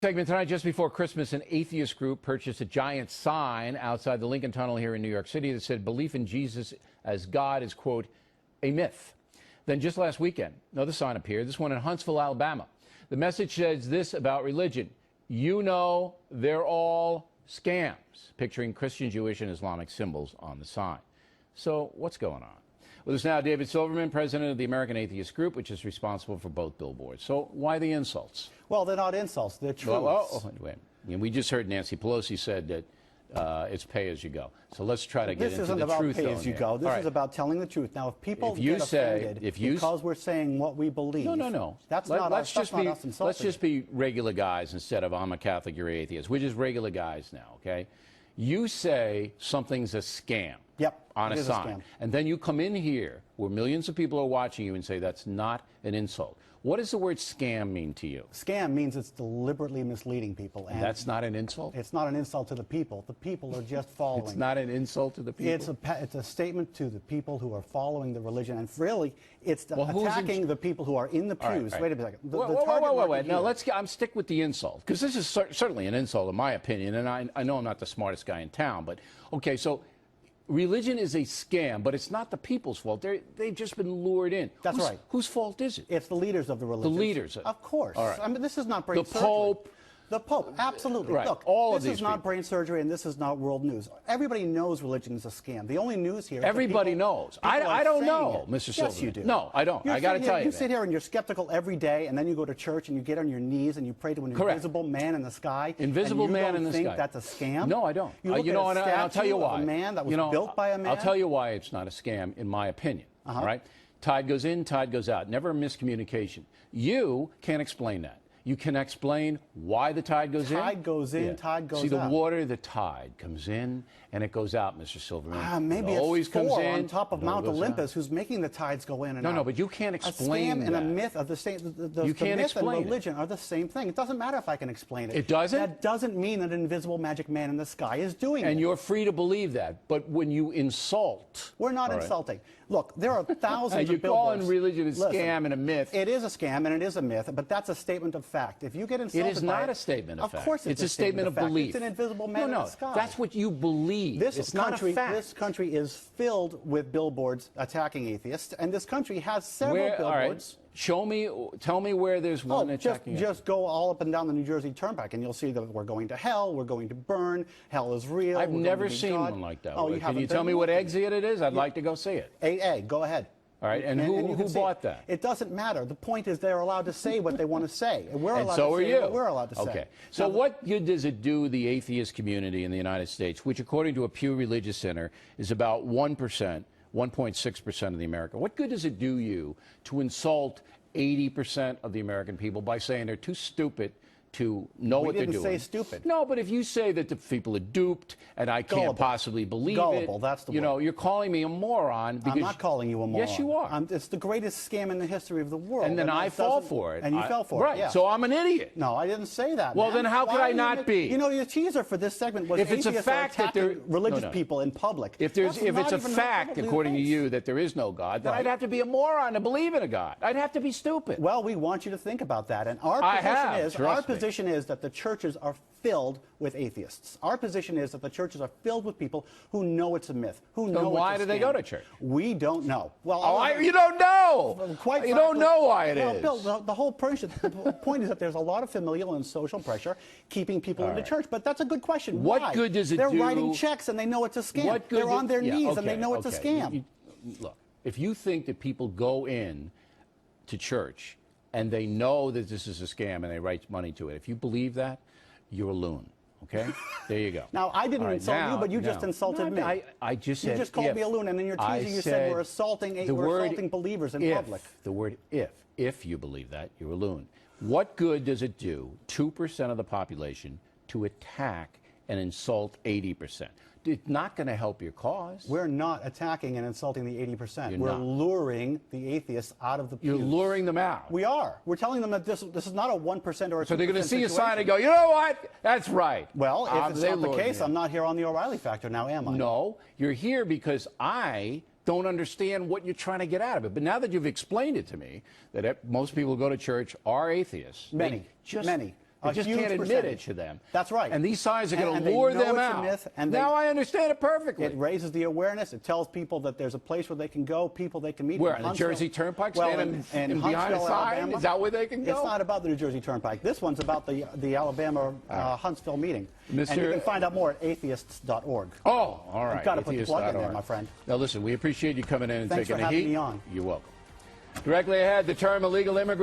Segment tonight, just before Christmas, an atheist group purchased a giant sign outside the Lincoln Tunnel here in New York City that said belief in Jesus as God is, quote, a myth. Then just last weekend, another sign appeared, this one in Huntsville, Alabama. The message says this about religion: you know, they're all scams, picturing Christian, Jewish, and Islamic symbols on the sign. So what's going on? With us now, David Silverman, president of the American Atheist Group, which is responsible for both billboards. So why the insults? Well, they're not insults. They're truths. Wait. We just heard Nancy Pelosi said that it's pay as you go. So let's try to get into the truth. This isn't about pay as you go. This is about telling the truth. Now, if people get offended because we're saying what we believe, no. That's not us insulting. Let's just be regular guys instead of I'm a Catholic, you're atheist. We're just regular guys now, okay? You say something's a scam. Yep, on a sign. And then you come in here where millions of people are watching you and say that's not an insult. What does the word scam mean to you? Scam means it's deliberately misleading people. And that's not an insult? It's not an insult to the people. The people are just following. It's not an insult to the people? It's a statement to the people who are following the religion. And really, it's attacking the people who are in the pews. Wait a second. Wait. Now, I'm stick with the insult, because this is certainly an insult in my opinion, and I know I'm not the smartest guy in town, but okay, so religion is a scam, but it's not the people's fault. They've just been lured in. That's right. Whose fault is it? It's the leaders of the religion. The leaders. Of course. All right. I mean, this is not brain surgery. The Pope. The Pope, absolutely. Right. Look, this is not brain surgery, and this is not world news. Everybody knows religion is a scam. The only news here is everybody knows. I don't know, Mr. Silverman. Yes, you do. No, I don't. I got to tell you. You sit here and you're skeptical every day, and then you go to church and you get on your knees and you pray to an invisible man in the sky. Invisible man in the sky. You think that's a scam? No, I don't. You look at a I'll tell you why. Of a man that was built by a man. I'll tell you why it's not a scam, in my opinion. All right? Tide goes in, tide goes out. Never a miscommunication. You can't explain that. You can explain why the tide goes in. Tide goes in, tide goes out. See, the water, the tide comes in and it goes out, Mr. Silverman. Maybe it always it's comes in on top of Mount Olympus who's making the tides go in and out. No, but you can't explain that. A scam and a myth are the same. You can't explain and religion are the same thing. It doesn't matter if I can explain it. It doesn't? That doesn't mean that an invisible magic man in the sky is doing it. And you're free to believe that. But when you insult... We're not insulting. Look, there are thousands of billboards. You're calling religion a scam and a myth. It is a scam and it is a myth, but that's a statement of fact. If you get insulted it is not a statement of fact. Of course it's a statement of belief. It's an invisible man in the sky. That's what you believe. It's not a fact. This country is filled with billboards attacking atheists, and this country has several billboards. All right. Show me, tell me where there's one attacking just go all up and down the New Jersey Turnpike, and you'll see that we're going to hell, we're going to burn, hell is real. I've never seen one like that. Oh, Can you tell me what exit it is? I'd like to go see it. 8A, go ahead. All right, and who bought that? It doesn't matter. The point is they're allowed to say what they want to say, and we're allowed to say what we're allowed to say. Okay. So what good does it do the atheist community in the United States, which according to a Pew Religious Center is about 1%, 1.6% of the American? What good does it do you to insult 80% of the American people by saying they're too stupid to know what they're doing? We didn't say stupid. No, but if you say that the people are duped and I can't possibly believe Gullible, that's the word. You're calling me a moron. Because I'm not calling you a moron. Yes, you are. It's the greatest scam in the history of the world. And then I fall for it. And you fell for it. Right. So I'm an idiot. No, I didn't say that. Well, then how could I not be? You know, your teaser for this segment was if it's a fact that there religious people in public. If it's a fact, according to you, that there is no God, then I'd have to be a moron to believe in a God. I'd have to be stupid. Well, we want you to think about that. And our position is that the churches are filled with atheists. Our position is that the churches are filled with people who know it's a myth, who know it's a scam. Then why do they go to church? We don't know. Well, you don't know. You don't know why it is. Bill, the whole point is that there's a lot of familial and social pressure keeping people into church. But that's a good question. What good does it do? They're writing checks and they know it's a scam. They're on their knees and they know it's a scam. Look, if you think that people go in to church and they know that this is a scam and they write money to it, if you believe that, you're a loon. Okay? There you go. Now, I didn't insult you, but you just insulted me. I just said you just called me a loon, and in your teaser you said we're assaulting believers in public. The word if you believe that, you're a loon. What good does it do 2% of the population to attack and insult 80%? It's not going to help your cause. We're not attacking and insulting the 80%. We're luring the atheists out of the pews. You're luring them out. We are. We're telling them that this is not a 1% or a 2%. So they're going to see a sign and go, you know what? That's right. Well, if it's not the case, I'm not here on the O'Reilly Factor now, am I? No, you're here because I don't understand what you're trying to get out of it. But now that you've explained it to me, that most people who go to church are atheists. Many. They just can't admit it to them. That's right. And these signs are going to lure them out. Myth, now I understand it perfectly. It raises the awareness. It tells people that there's a place where they can go, people they can meet. Where, on the Jersey Turnpike? Well, standing behind a sign? Alabama. Is that where they can go? It's not about the New Jersey Turnpike. This one's about the Alabama Huntsville meeting. And you can find out more at atheists.org. Oh, all right. You've got to put the plug in there, my friend. Now, listen, we appreciate you coming in and Thanks taking for the heat. having me on. You're welcome. Directly ahead, the term illegal immigrant.